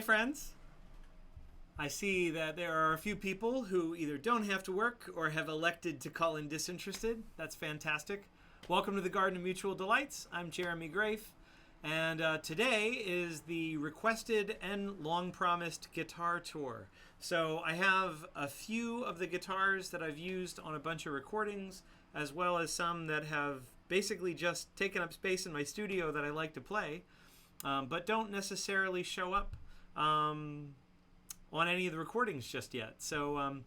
friends. I see that there are a few people who either don't have to work or have elected to call in disinterested. That's fantastic. Welcome to the Garden of Mutual Delights. I'm Jeremy Grafe, and today is the requested and long-promised guitar tour. So I have a few of the guitars that I've used on a bunch of recordings, as well as some that have basically just taken up space in my studio that I like to play, but don't necessarily show up on any of the recordings just yet. So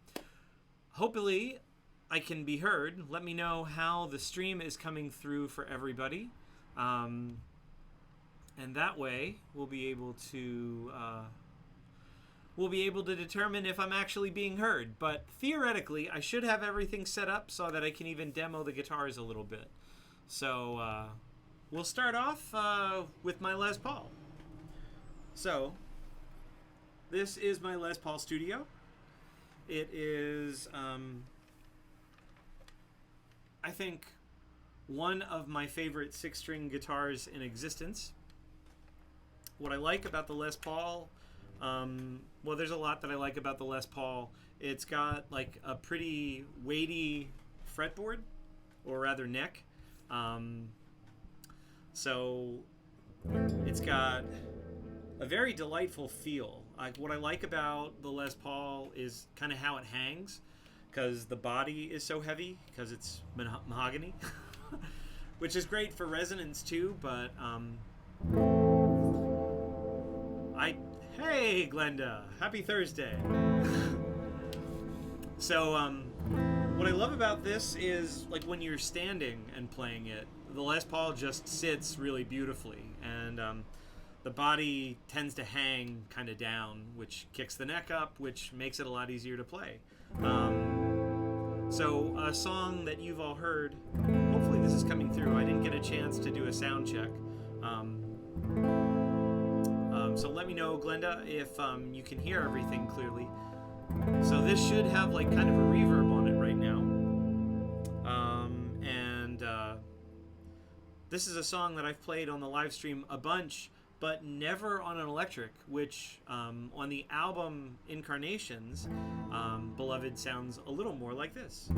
hopefully I can be heard. Let me know how the stream is coming through for everybody. And that way we'll be able to determine if I'm actually being heard. But theoretically, I should have everything set up so that I can even demo the guitars a little bit. So we'll start off with my Les Paul. So this is my Les Paul Studio. It is, I think, one of my favorite six-string guitars in existence. What I like about the Les Paul, well, there's a lot that I like about the Les Paul. It's got like a pretty weighty fretboard, or rather neck. So it's got a very delightful feel. What I like about the Les Paul is kind of how it hangs, because the body is so heavy, because it's mahogany, which is great for resonance too. But hey Glenda, happy Thursday. So what I love about this is, like, when you're standing and playing it, the Les Paul just sits really beautifully, and the body tends to hang kind of down, which kicks the neck up, which makes it a lot easier to play. So a song that you've all heard, hopefully this is coming through. I didn't get a chance to do a sound check. So let me know, Glenda, if you can hear everything clearly. So this should have like kind of a reverb on it right now. This is a song that I've played on the live stream a bunch, but never on an electric, which on the album Incarnations, Beloved sounds a little more like this.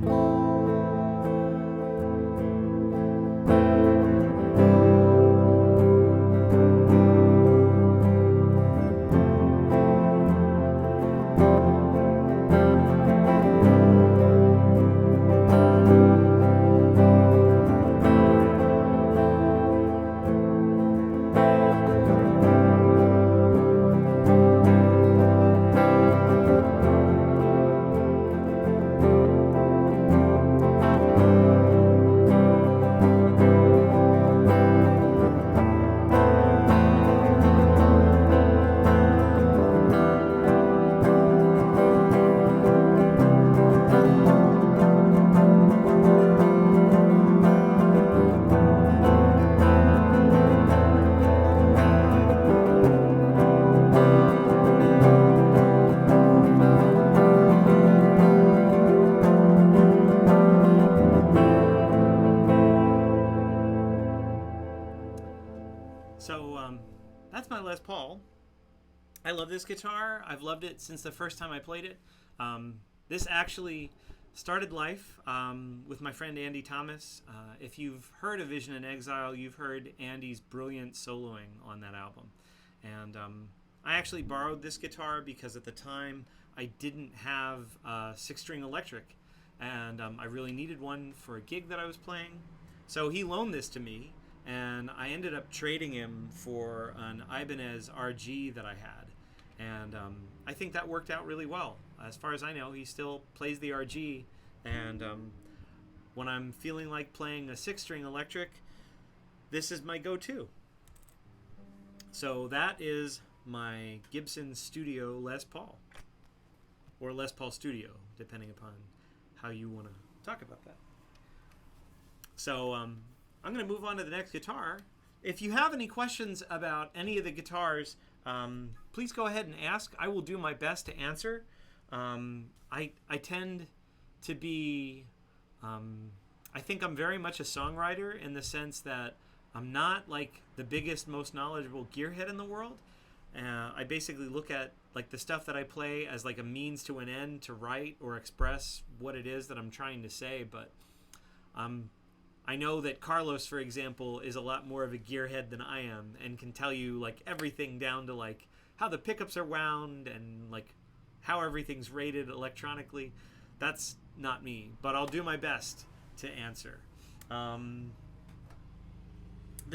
That's my Les Paul. I love this guitar. I've loved it since the first time I played it. This actually started life with my friend Andy Thomas. If you've heard of Vision in Exile, you've heard Andy's brilliant soloing on that album. And I actually borrowed this guitar because at the time I didn't have a six-string electric, and I really needed one for a gig that I was playing. So he loaned this to me, and I ended up trading him for an Ibanez RG that I had. And I think that worked out really well. As far as I know, he still plays the RG, and when I'm feeling like playing a six-string electric, this is my go-to. So that is my Gibson Studio Les Paul, or Les Paul Studio, depending upon how you want to talk about that. So I'm going to move on to the next guitar. If you have any questions about any of the guitars, please go ahead and ask. I will do my best to answer. I tend to be, I think I'm very much a songwriter in the sense that I'm not like the biggest, most knowledgeable gearhead in the world. I basically look at like the stuff that I play as like a means to an end to write or express what it is that I'm trying to say. But I know that Carlos, for example, is a lot more of a gearhead than I am and can tell you like everything down to like how the pickups are wound and like how everything's rated electronically. That's not me, but I'll do my best to answer. The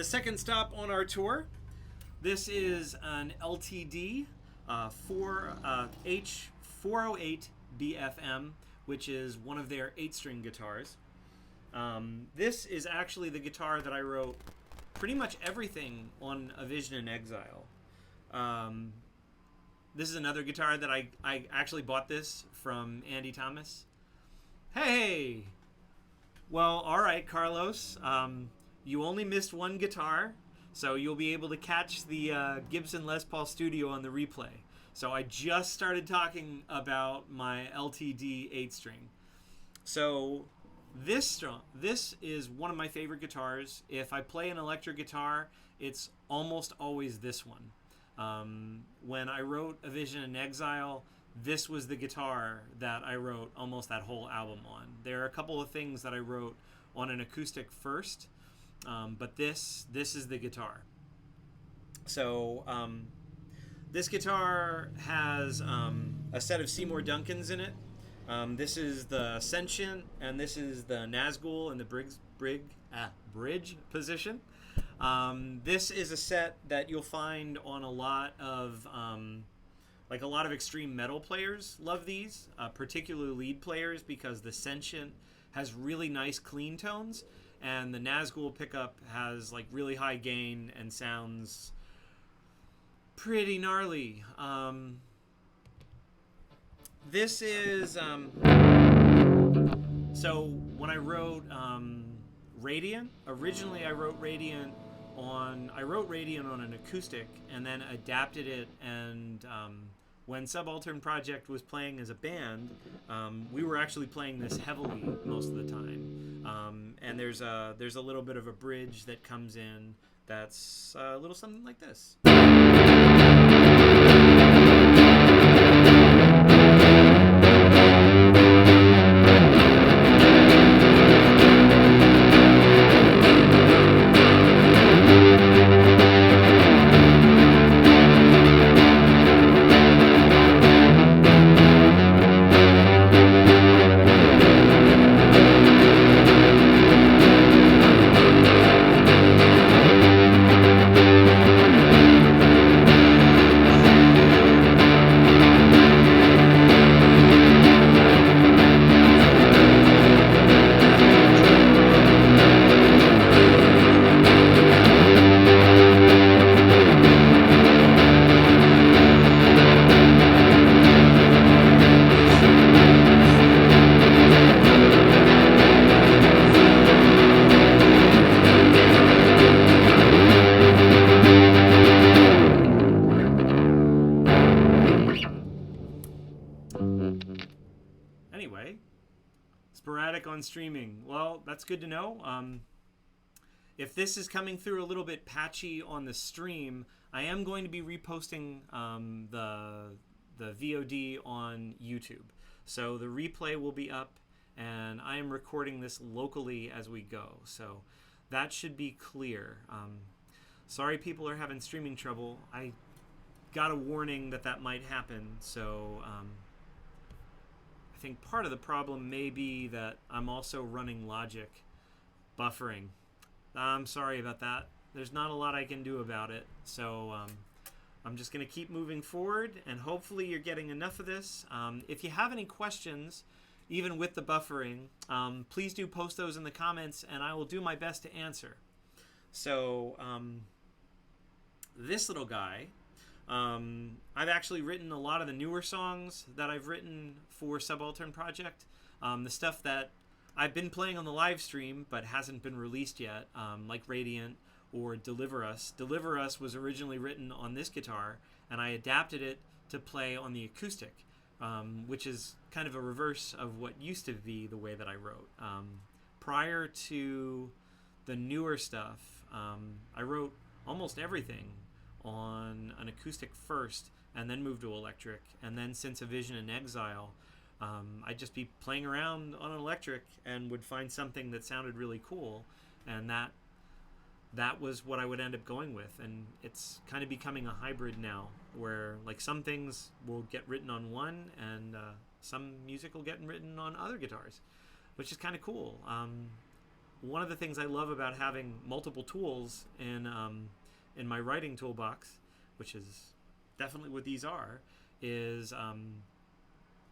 second stop on our tour, this is an LTD H408 BFM, which is one of their 8-string guitars. This is actually the guitar that I wrote pretty much everything on A Vision in Exile. This is another guitar that I actually bought this from Andy Thomas. Hey! Well, all right, Carlos. You only missed one guitar, so you'll be able to catch the Gibson Les Paul Studio on the replay. So I just started talking about my LTD 8-string. So this is one of my favorite guitars. If I play an electric guitar, it's almost always this one. When I wrote A Vision in Exile, this was the guitar that I wrote almost that whole album on. There are a couple of things that I wrote on an acoustic first, but this is the guitar. So this guitar has a set of Seymour Duncans in it. This is the Sentient, and this is the Nazgul in the bridge position. This is a set that you'll find on a lot of extreme metal players love these, particularly lead players, because the Sentient has really nice clean tones, and the Nazgul pickup has like really high gain and sounds pretty gnarly. This is so when I wrote Radiant, originally I wrote Radiant on an acoustic and then adapted it, and when Subaltern Project was playing as a band, we were actually playing this heavily most of the time. And there's a little bit of a bridge that comes in that's a little something like this. Anyway, sporadic on streaming. Well, that's good to know. If this is coming through a little bit patchy on the stream, I am going to be reposting the VOD on YouTube. So the replay will be up, and I am recording this locally as we go. So that should be clear. Sorry people are having streaming trouble. I got a warning that might happen, so I think part of the problem may be that I'm also running Logic buffering. I'm sorry about that. There's not a lot I can do about it, so I'm just going to keep moving forward, and hopefully you're getting enough of this. If you have any questions, even with the buffering, please do post those in the comments, and I will do my best to answer. So this little guy, I've actually written a lot of the newer songs that I've written for Subaltern Project. The stuff that I've been playing on the live stream but hasn't been released yet, like Radiant or Deliver Us. Deliver Us was originally written on this guitar, and I adapted it to play on the acoustic, which is kind of a reverse of what used to be the way that I wrote. Prior to the newer stuff, I wrote almost everything on an acoustic first and then moved to electric. And then since A Vision in Exile, I'd just be playing around on an electric and would find something that sounded really cool, and that was what I would end up going with. And it's kind of becoming a hybrid now, where like some things will get written on one, and some music will get written on other guitars, which is kind of cool. One of the things I love about having multiple tools in my writing toolbox, which is definitely what these are, is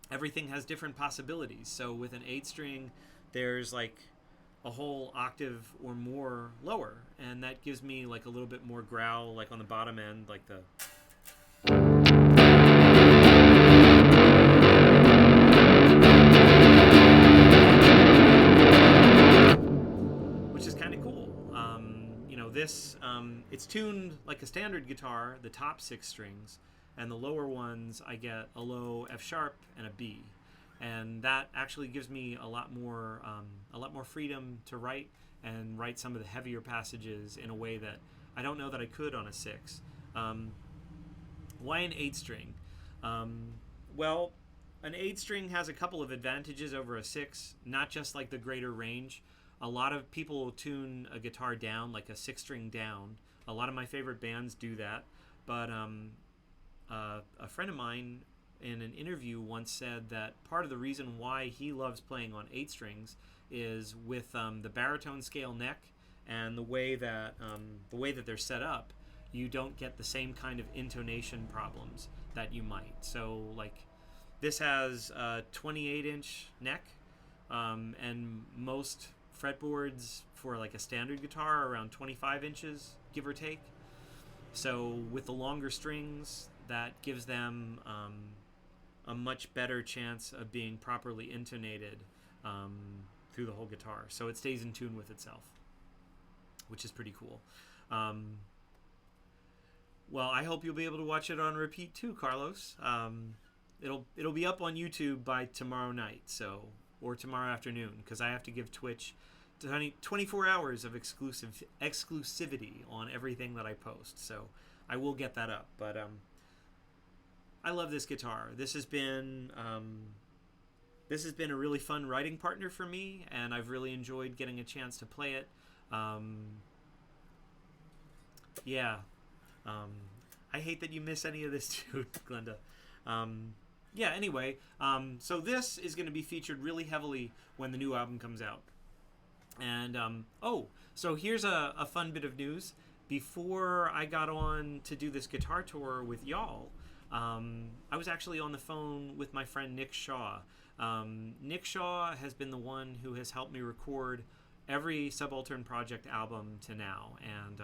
everything has different possibilities. So with an 8-string, there's like a whole octave or more lower, and that gives me like a little bit more growl, like on the bottom end, like the which is kind of cool. This it's tuned like a standard guitar, the top 6 strings, and the lower ones I get a low F sharp and a B, and that actually gives me a lot more freedom to write and write some of the heavier passages in a way that I don't know that I could on a 6. Why an 8-string? Well, an 8-string has a couple of advantages over a 6, not just like the greater range. A lot of people will tune a guitar down, like a 6-string down. A lot of my favorite bands do that. But a friend of mine in an interview once said that part of the reason why he loves playing on 8 strings is with the baritone scale neck and the way that they're set up, you don't get the same kind of intonation problems that you might. So like this has a 28-inch neck, and most fretboards for like a standard guitar are around 25 inches, give or take. So with the longer strings, that gives them a much better chance of being properly intonated through the whole guitar. So it stays in tune with itself, which is pretty cool. Well, I hope you'll be able to watch it on repeat too, Carlos. It'll be up on YouTube by tomorrow night, or tomorrow afternoon, because I have to give Twitch 24 hours of exclusivity on everything that I post. So I will get that up. But I love this guitar. This has been a really fun writing partner for me, and I've really enjoyed getting a chance to play it. I hate that you miss any of this too, Glenda. Anyway, so this is going to be featured really heavily when the new album comes out. And, so here's a fun bit of news. Before I got on to do this guitar tour with y'all, I was actually on the phone with my friend Nick Shaw. Nick Shaw has been the one who has helped me record every Subaltern Project album to now. And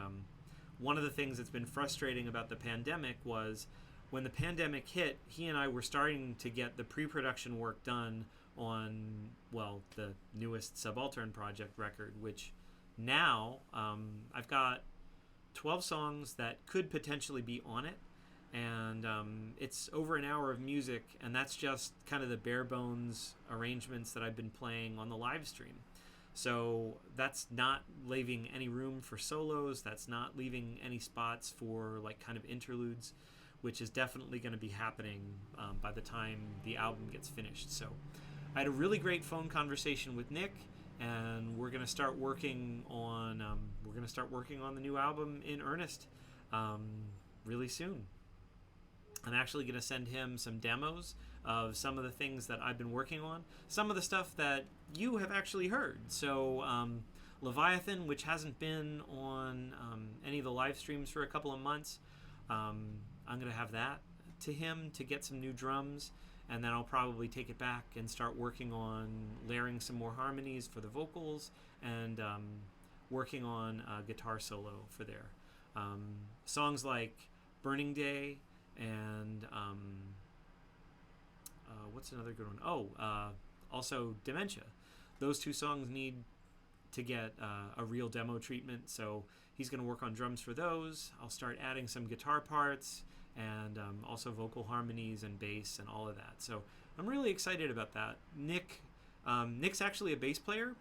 one of the things that's been frustrating about the pandemic was when the pandemic hit, he and I were starting to get the pre-production work done on, well, the newest Subaltern Project record, which now I've got 12 songs that could potentially be on it. And it's over an hour of music, and that's just kind of the bare bones arrangements that I've been playing on the live stream. So that's not leaving any room for solos. That's not leaving any spots for like kind of interludes, which is definitely going to be happening by the time the album gets finished. So I had a really great phone conversation with Nick, and we're going to start working on the new album in earnest really soon. I'm actually going to send him some demos of some of the things that I've been working on, some of the stuff that you have actually heard. So Leviathan, which hasn't been on any of the live streams for a couple of months, I'm going to have that to him to get some new drums, and then I'll probably take it back and start working on layering some more harmonies for the vocals and working on a guitar solo for there. Songs like Burning Day and what's another good one? Also Dementia. Those two songs need to get a real demo treatment, so he's going to work on drums for those. I'll start adding some guitar parts and also vocal harmonies and bass and all of that. So I'm really excited about that. Nick's actually a bass player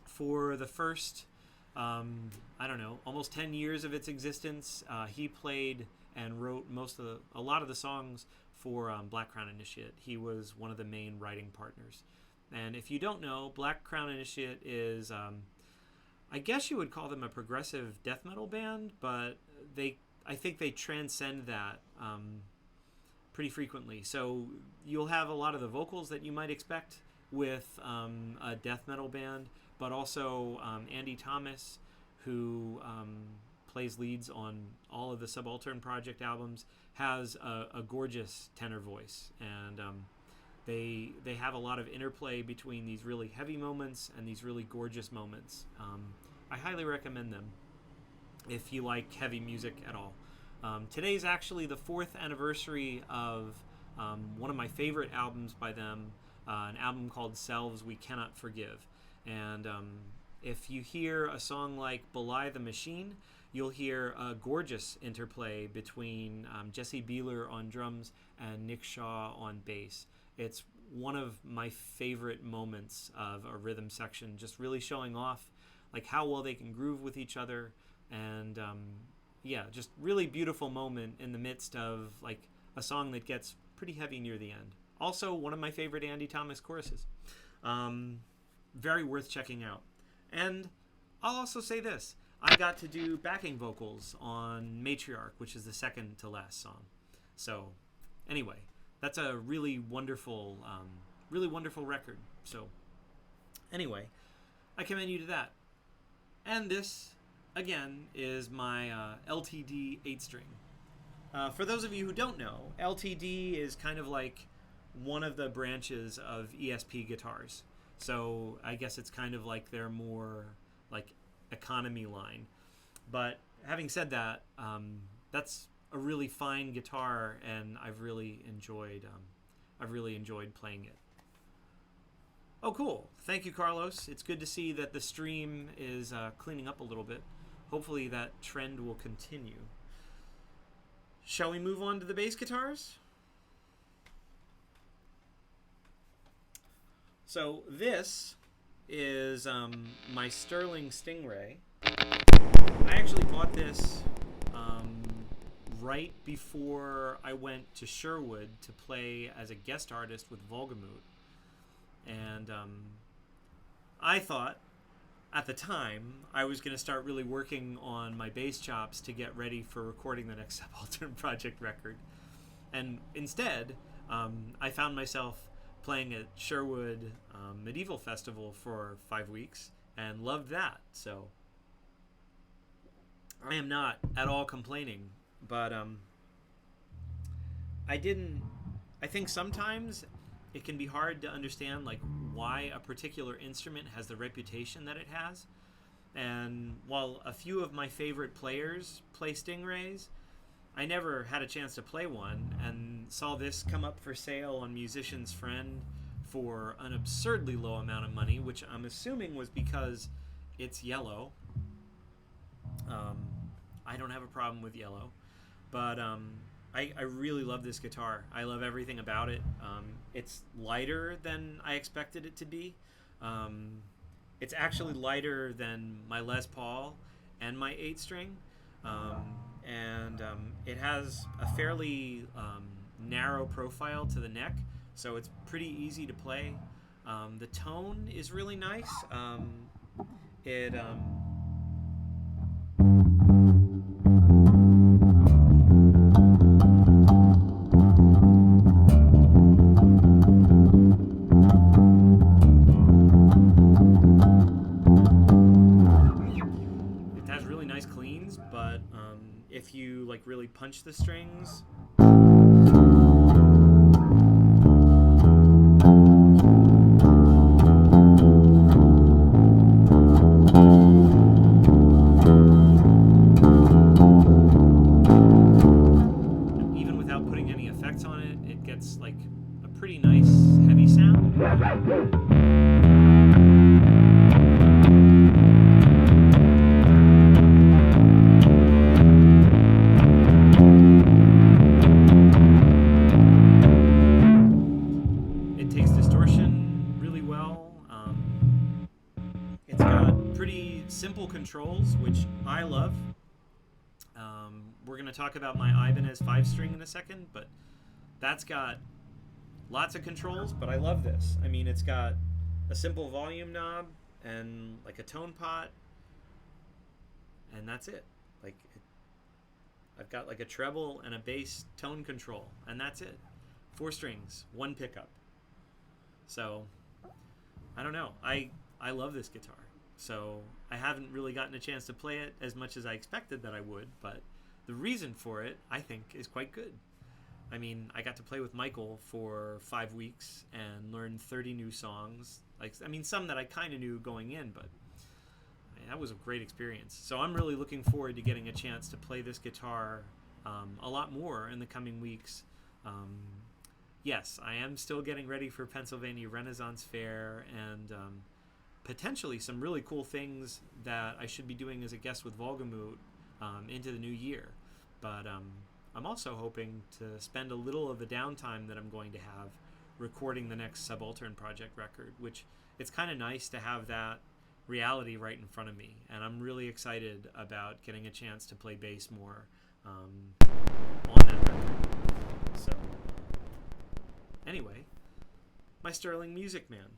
for the first I don't know, almost 10 years of its existence. He played and wrote a lot of the songs for Black Crown Initiate. He was one of the main writing partners. And if you don't know, Black Crown Initiate is, I guess you would call them a progressive death metal band, but I think they transcend that pretty frequently. So you'll have a lot of the vocals that you might expect with a death metal band, but also Andy Thomas, who plays leads on all of the Subaltern Project albums, has a gorgeous tenor voice, and they have a lot of interplay between these really heavy moments and these really gorgeous moments. I highly recommend them if you like heavy music at all. Today's actually the 4th anniversary of one of my favorite albums by them, an album called Selves We Cannot Forgive. And if you hear a song like Belie the Machine, you'll hear a gorgeous interplay between Jesse Beeler on drums and Nick Shaw on bass. It's one of my favorite moments of a rhythm section, just really showing off like how well they can groove with each other, and just really beautiful moment in the midst of like a song that gets pretty heavy near the end. Also, one of my favorite Andy Thomas choruses. Very worth checking out. And I'll also say this. I got to do backing vocals on Matriarch, which is the second to last song. So, anyway, that's a really wonderful record. So, anyway, I commend you to that. And this, again, is my LTD 8-string. For those of you who don't know, LTD is kind of like one of the branches of ESP guitars. So I guess it's kind of like their more like economy line. But having said that, that's a really fine guitar, and I've really enjoyed playing it. Oh, cool! Thank you, Carlos. It's good to see that the stream is cleaning up a little bit. Hopefully that trend will continue. Shall we move on to the bass guitars? So this is my Sterling Stingray. I actually bought this right before I went to Sherwood to play as a guest artist with Volgamut. And I thought at the time I was going to start really working on my bass chops to get ready for recording the next Subaltern Project record. And instead, I found myself playing at Sherwood Medieval Festival for 5 weeks and loved that. So I am not at all complaining, but I think sometimes it can be hard to understand like why a particular instrument has the reputation that it has. And while a few of my favorite players play Stingrays, I never had a chance to play one, and saw this come up for sale on Musician's Friend for an absurdly low amount of money, which I'm assuming was because it's yellow. I don't have a problem with yellow, but I really love this guitar. I love everything about it. It's lighter than I expected it to be. It's actually lighter than my Les Paul and my 8-string. And it has a fairly narrow profile to the neck, so it's pretty easy to play. The tone is really nice. It has really nice cleans, but if you like really punch the strings, even without putting any effects on it, it gets like a pretty nice heavy sound. pretty simple controls, which I love. We're going to talk about my Ibanez 5-string in a second, but that's got lots of controls, but I love this. I mean, it's got a simple volume knob and like a tone pot, and that's it. I've got like a treble and a bass tone control, and that's it. 4 strings, 1 pickup. So, I don't know. I love this guitar. So, I haven't really gotten a chance to play it as much as I expected that I would, but the reason for it, I think, is quite good. I mean, I got to play with Michael for 5 weeks and learn 30 new songs. Some that I kind of knew going in, but that was a great experience. So I'm really looking forward to getting a chance to play this guitar a lot more in the coming weeks. Yes, I am still getting ready for Pennsylvania Renaissance Fair and potentially some really cool things that I should be doing as a guest with Volgamut into the new year. But I'm also hoping to spend a little of the downtime that I'm going to have recording the next Subaltern Project record, which it's kind of nice to have that reality right in front of me. And I'm really excited about getting a chance to play bass more on that record. So, anyway, my Sterling Music Man.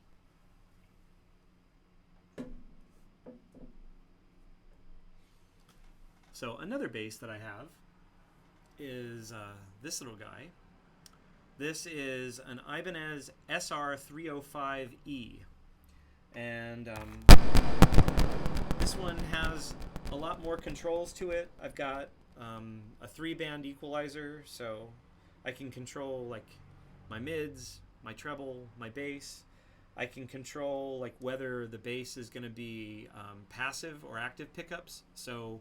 So another bass that I have is this little guy. This is an Ibanez SR305E, and this one has a lot more controls to it. I've got a 3-band equalizer, so I can control like my mids, my treble, my bass. I can control like whether the bass is going to be passive or active pickups. So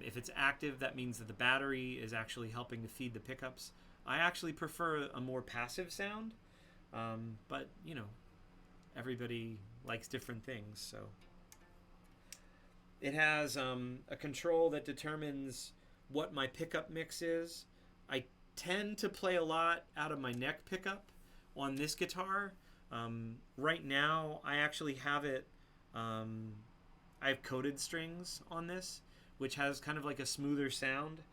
if it's active, that means that the battery is actually helping to feed the pickups. I actually prefer a more passive sound, but you know, everybody likes different things. So it has a control that determines what my pickup mix is. I tend to play a lot out of my neck pickup on this guitar. Right now, I actually have it. I have coated strings on this, which has kind of like a smoother sound.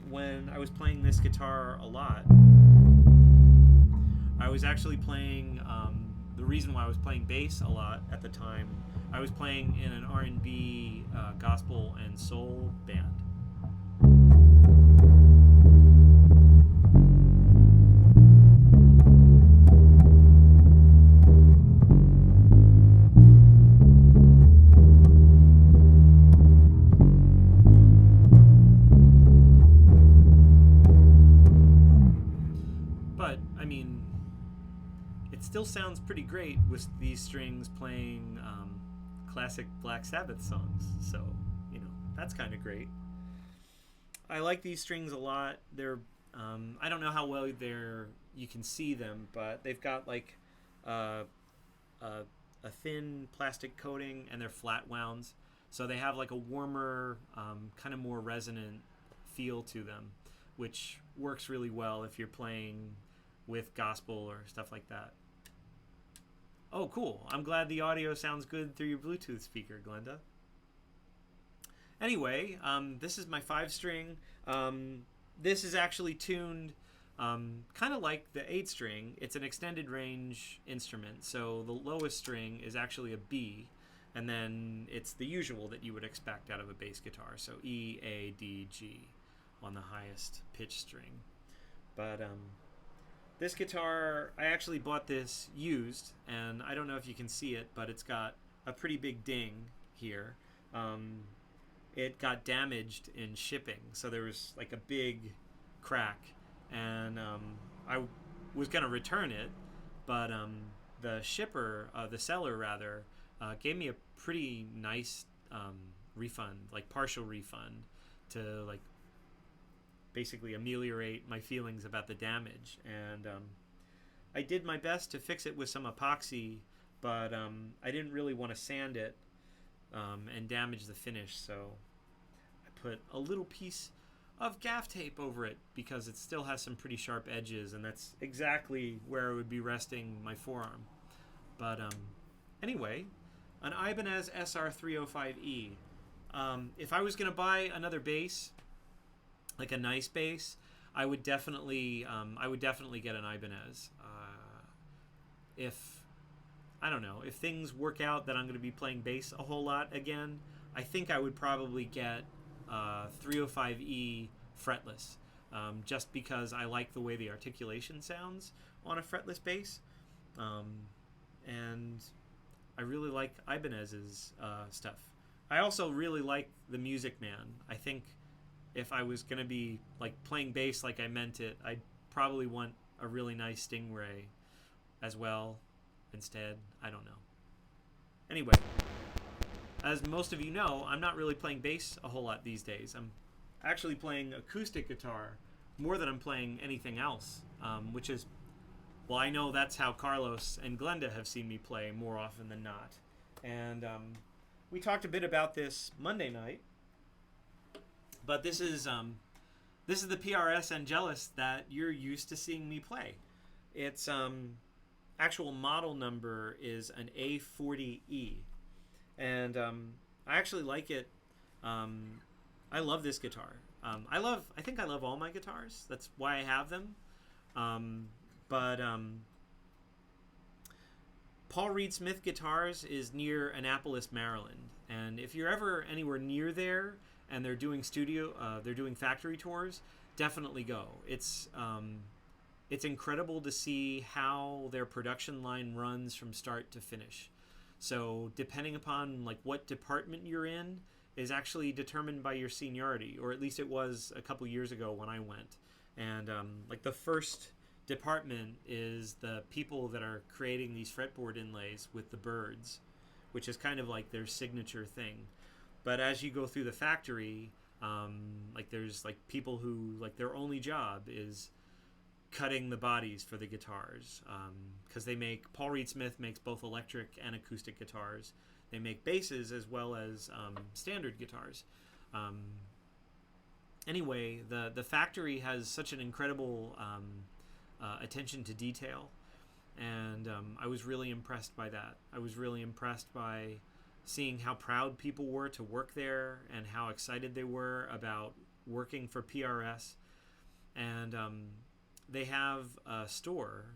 When I was playing this guitar a lot, I was actually playing, the reason why I was playing bass a lot at the time, I was playing in an R&B, gospel and soul band. Still sounds pretty great with these strings playing classic Black Sabbath songs, so you know, that's kind of great. I like these strings a lot. They're I don't know how well you can see them, but they've got like a thin plastic coating, and they're flat wounds, so they have like a warmer, kind of more resonant feel to them, which works really well if you're playing with gospel or stuff like that. Oh, cool. I'm glad the audio sounds good through your Bluetooth speaker, Glenda. Anyway, this is my 5-string. This is actually tuned kind of like the 8-string. It's an extended range instrument, so the lowest string is actually a B, and then it's the usual that you would expect out of a bass guitar, so E, A, D, G on the highest pitch string. But this guitar, I actually bought this used, and I don't know if you can see it, but it's got a pretty big ding here. It got damaged in shipping, so there was like a big crack, and I was going to return it, but the seller rather, gave me a pretty nice refund, like partial refund, to like basically ameliorate my feelings about the damage. And I did my best to fix it with some epoxy, but I didn't really want to sand it and damage the finish, so I put a little piece of gaff tape over it because it still has some pretty sharp edges, and that's exactly where I would be resting my forearm. But anyway, an Ibanez SR305E. If I was going to buy another bass, like a nice bass, I would definitely get an Ibanez. If I don't know, if things work out that I'm going to be playing bass a whole lot again, I think I would probably get 305E fretless, just because I like the way the articulation sounds on a fretless bass, and I really like Ibanez's stuff. I also really like the Music Man. I think if I was going to be like playing bass like I meant it, I'd probably want a really nice Stingray as well instead. I don't know. Anyway, as most of you know, I'm not really playing bass a whole lot these days. I'm actually playing acoustic guitar more than I'm playing anything else, which is, well, I know that's how Carlos and Glenda have seen me play more often than not. And we talked a bit about this Monday night, but this is the PRS Angelus that you're used to seeing me play. Its actual model number is an A40E, and I actually like it. I love this guitar. I think I love all my guitars. That's why I have them. But Paul Reed Smith Guitars is near Annapolis, Maryland, and if you're ever anywhere near there and they're doing factory tours, definitely go. It's incredible to see how their production line runs from start to finish. So depending upon like what department you're in is actually determined by your seniority, or at least it was a couple years ago when I went. And like the first department is the people that are creating these fretboard inlays with the birds, which is kind of like their signature thing. But as you go through the factory, like there's like people who like their only job is cutting the bodies for the guitars, because Paul Reed Smith makes both electric and acoustic guitars. They make basses as well as standard guitars. Anyway, the factory has such an incredible attention to detail, and I was really impressed by that. I was really impressed by seeing how proud people were to work there and how excited they were about working for PRS. And they have a store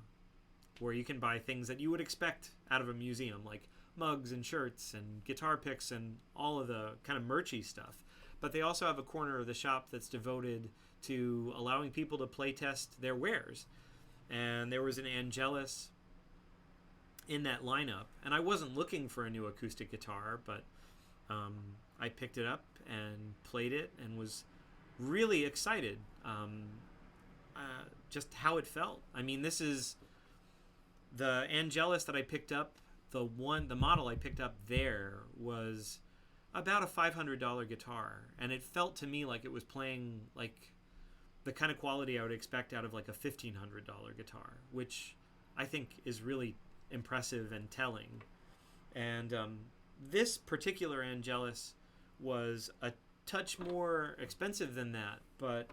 where you can buy things that you would expect out of a museum, like mugs and shirts and guitar picks and all of the kind of merchy stuff. But they also have a corner of the shop that's devoted to allowing people to play test their wares. And there was an Angelus in that lineup, and I wasn't looking for a new acoustic guitar, but I picked it up and played it and was really excited, just how it felt. I mean, this is the Angelus that I picked up. The model I picked up there was about a $500 guitar, and it felt to me like it was playing like the kind of quality I would expect out of like a $1,500 guitar, which I think is really impressive and telling. And this particular Angelus was a touch more expensive than that, but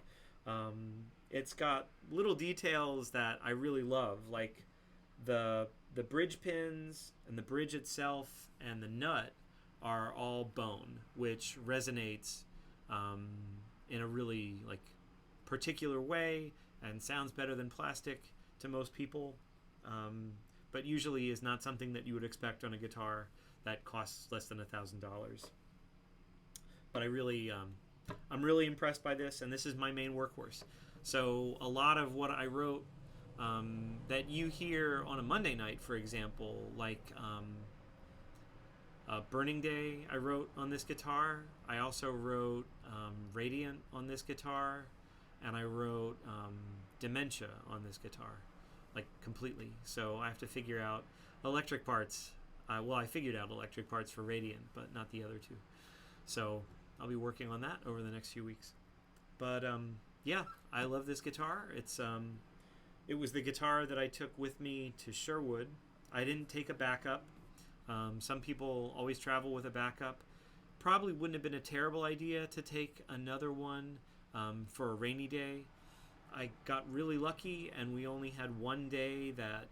it's got little details that I really love, like the bridge pins and the bridge itself and the nut are all bone, which resonates in a really like particular way and sounds better than plastic to most people, but usually is not something that you would expect on a guitar that costs less than $1,000. But I'm really impressed by this, and this is my main workhorse. So a lot of what I wrote that you hear on a Monday night, for example, like Burning Day, I wrote on this guitar. I also wrote Radiant on this guitar, and I wrote Dementia on this guitar, like completely. So I have to figure out electric parts. I figured out electric parts for Radiant, but not the other two. So I'll be working on that over the next few weeks. But yeah, I love this guitar. It was the guitar that I took with me to Sherwood. I didn't take a backup. Some people always travel with a backup. Probably wouldn't have been a terrible idea to take another one for a rainy day. I got really lucky, and we only had one day that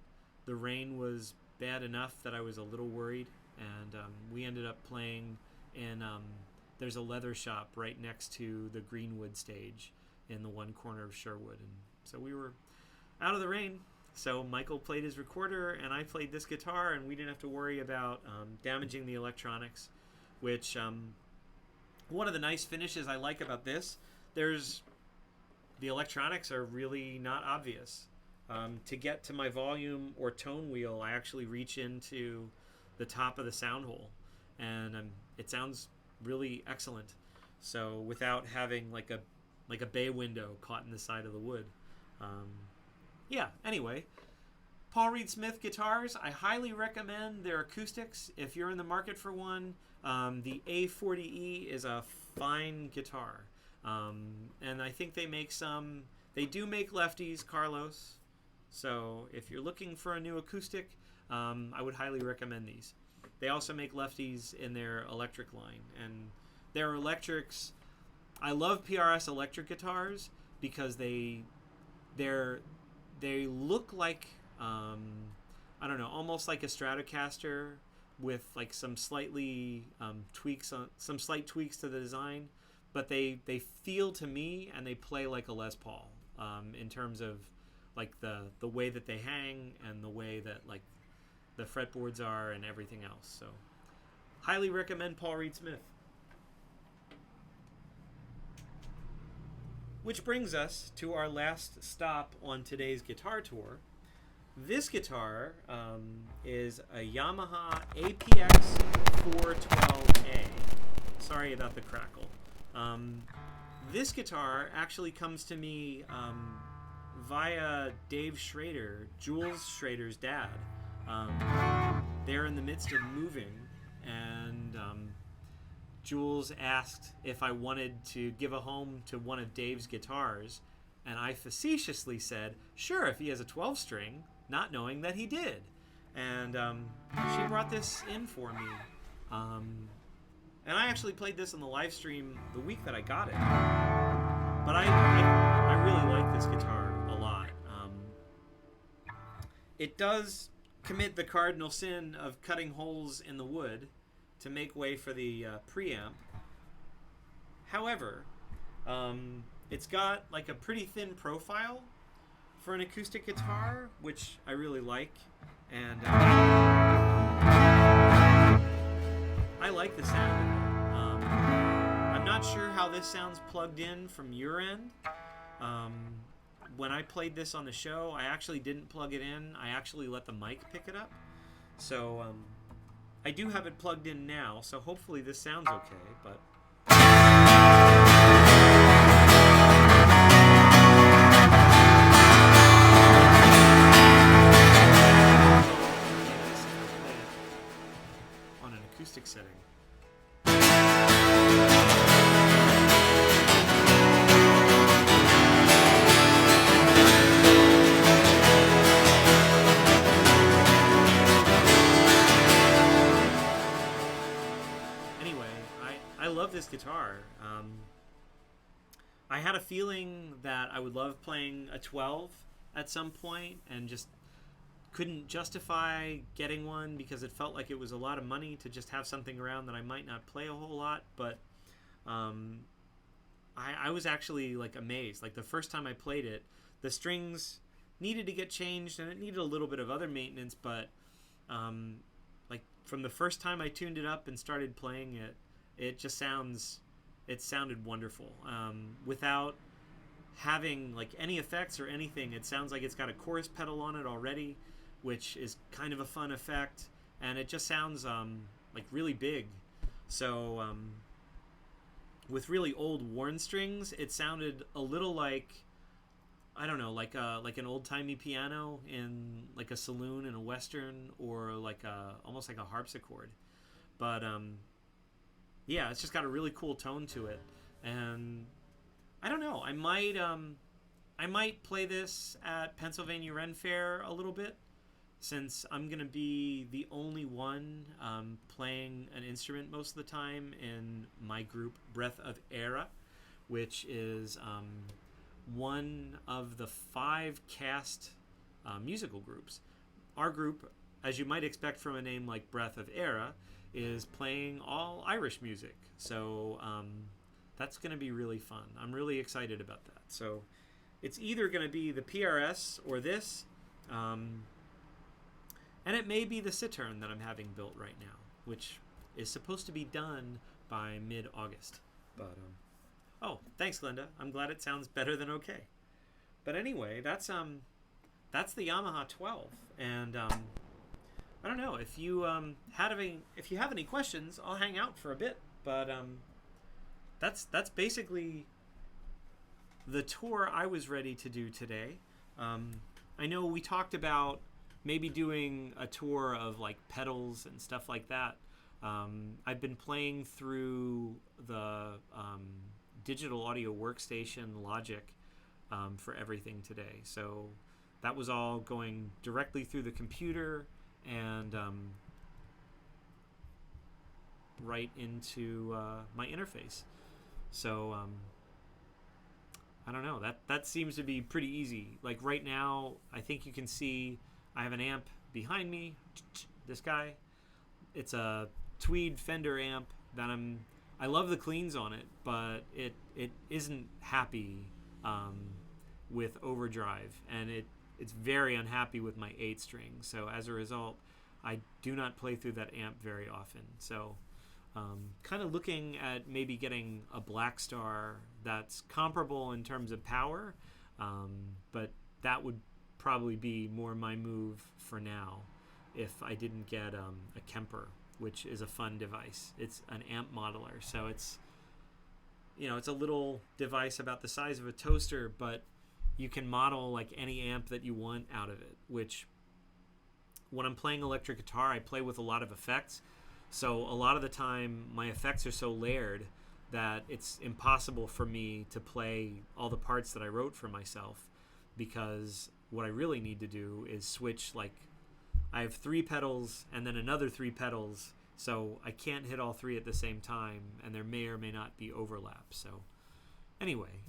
the rain was bad enough that I was a little worried, and we ended up playing in. There's a leather shop right next to the Greenwood stage in the one corner of Sherwood, and so we were out of the rain. So Michael played his recorder, and I played this guitar, and we didn't have to worry about damaging the electronics, which one of the nice finishes I like about this, the electronics are really not obvious. To get to my volume or tone wheel, I actually reach into the top of the sound hole, and it sounds really excellent. So without having like a bay window caught in the side of the wood. Anyway, Paul Reed Smith guitars, I highly recommend their acoustics if you're in the market for one. The A40E is a fine guitar. And I think they do make lefties, Carlos. So if you're looking for a new acoustic, I would highly recommend these. They also make lefties in their electric line. And their electrics, I love PRS electric guitars because they look like, I don't know, almost like a Stratocaster with like some slight tweaks to the design, but they feel to me and they play like a Les Paul in terms of like the way that they hang and the way that like the fretboards are and everything else. So highly recommend Paul Reed Smith. Which brings us to our last stop on today's guitar tour. This guitar is a Yamaha APX 412A. Sorry about the crackle. This guitar actually comes to me via Dave Schrader, Jules Schrader's dad. They're in the midst of moving, and Jules asked if I wanted to give a home to one of Dave's guitars, and I facetiously said, sure, if he has a 12-string, not knowing that he did. And she brought this in for me. And I actually played this on the live stream the week that I got it. But I really like this guitar a lot. It does commit the cardinal sin of cutting holes in the wood to make way for the preamp. However, it's got like a pretty thin profile for an acoustic guitar, which I really like, and I like the sound of it. I'm not sure how this sounds plugged in from your end. When I played this on the show, I actually didn't plug it in. I actually let the mic pick it up. So I do have it plugged in now, so hopefully this sounds okay, but on an acoustic setting. I love this guitar. I had a feeling that I would love playing a 12 at some point and just couldn't justify getting one because it felt like it was a lot of money to just have something around that I might not play a whole lot. But I was actually like amazed. Like the first time I played it, the strings needed to get changed and it needed a little bit of other maintenance, but like from the first time I tuned it up and started playing it, it sounded wonderful. Without having like any effects or anything, it sounds like it's got a chorus pedal on it already, which is kind of a fun effect, and it just sounds like really big. So with really old worn strings, it sounded a little like, I don't know, like an old-timey piano in like a saloon in a western, or like almost like a harpsichord. But yeah, it's just got a really cool tone to it, and I don't know. I might play this at Pennsylvania Ren Fair a little bit, since I'm gonna be the only one playing an instrument most of the time in my group Breath of Era, which is one of the 5 cast musical groups. Our group as you might expect from a name like Breath of Era, is playing all Irish music. So that's going to be really fun. I'm really excited about that. So it's either going to be the PRS or this, and it may be the Cittern that I'm having built right now, which is supposed to be done by mid-August. But oh, thanks, Glenda. I'm glad it sounds better than okay. But anyway, that's the Yamaha 12, and I don't know if you if you have any questions, I'll hang out for a bit. But that's basically the tour I was ready to do today. I know we talked about maybe doing a tour of like pedals and stuff like that. I've been playing through the digital audio workstation Logic for everything today. So that was all going directly through the computer and right into my interface. So I don't know. That seems to be pretty easy. Like right now, I think you can see I have an amp behind me. This guy. It's a Tweed Fender amp that I love the cleans on it, but it isn't happy with overdrive, and it's very unhappy with my 8-string. So as a result, I do not play through that amp very often. So kind of looking at maybe getting a Black Star that's comparable in terms of power, but that would probably be more my move for now if I didn't get a Kemper, which is a fun device. It's an amp modeler, so it's a little device about the size of a toaster, but you can model like any amp that you want out of it, which when I'm playing electric guitar, I play with a lot of effects. So a lot of the time my effects are so layered that it's impossible for me to play all the parts that I wrote for myself, because what I really need to do is switch. Like I have 3 pedals and then another 3 pedals, so I can't hit all 3 at the same time, and there may or may not be overlap. So anyway,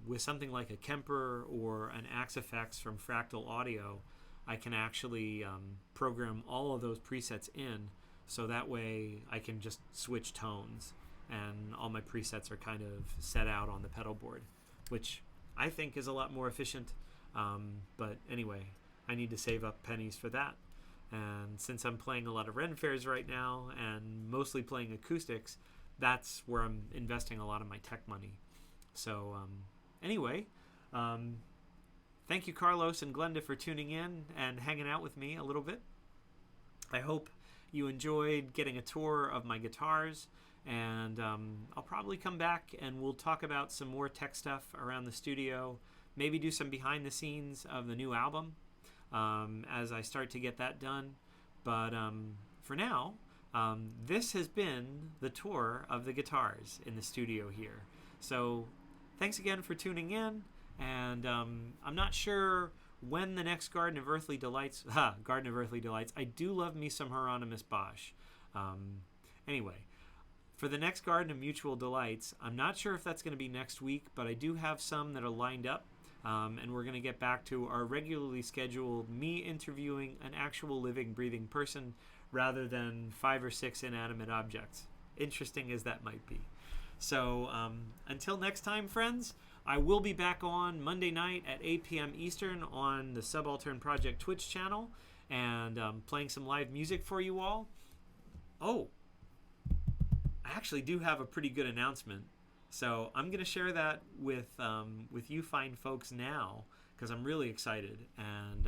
with something like a Kemper or an Axe Effects from Fractal Audio, I can actually program all of those presets in, so that way I can just switch tones and all my presets are kind of set out on the pedal board, which I think is a lot more efficient. But anyway, I need to save up pennies for that. And since I'm playing a lot of Ren Fairs right now and mostly playing acoustics, that's where I'm investing a lot of my tech money. So anyway, thank you, Carlos and Glenda, for tuning in and hanging out with me a little bit. I hope you enjoyed getting a tour of my guitars, and I'll probably come back and we'll talk about some more tech stuff around the studio, maybe do some behind the scenes of the new album as I start to get that done. But for now, this has been the tour of the guitars in the studio here. So thanks again for tuning in, and I'm not sure when the next Garden of Earthly Delights, I do love me some Hieronymus Bosch. Anyway, for the next Garden of Mutual Delights, I'm not sure if that's going to be next week, but I do have some that are lined up, and we're going to get back to our regularly scheduled me interviewing an actual living, breathing person rather than 5 or 6 inanimate objects, interesting as that might be. So until next time, friends, I will be back on Monday night at 8 p.m. Eastern on the Subaltern Project Twitch channel, and playing some live music for you all. Oh, I actually do have a pretty good announcement. So I'm going to share that with you fine folks now, because I'm really excited, and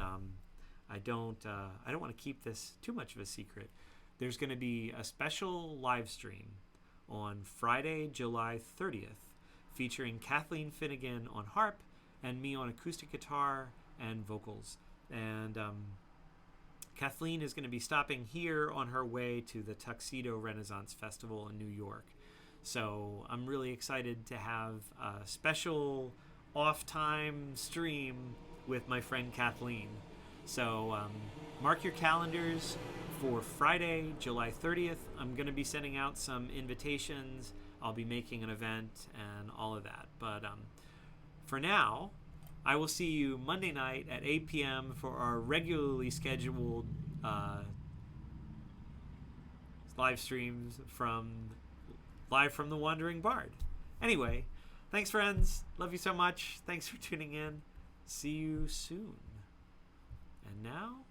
I don't want to keep this too much of a secret. There's going to be a special live stream on Friday, July 30th, featuring Kathleen Finnegan on harp and me on acoustic guitar and vocals. And Kathleen is going to be stopping here on her way to the Tuxedo Renaissance Festival in New York. So I'm really excited to have a special off-time stream with my friend Kathleen. So mark your calendars for Friday, July 30th. I'm going to be sending out some invitations. I'll be making an event and all of that. But for now, I will see you Monday night at 8 p.m. for our regularly scheduled live streams live from the Wandering Bard. Anyway, thanks, friends. Love you so much. Thanks for tuning in. See you soon. And now,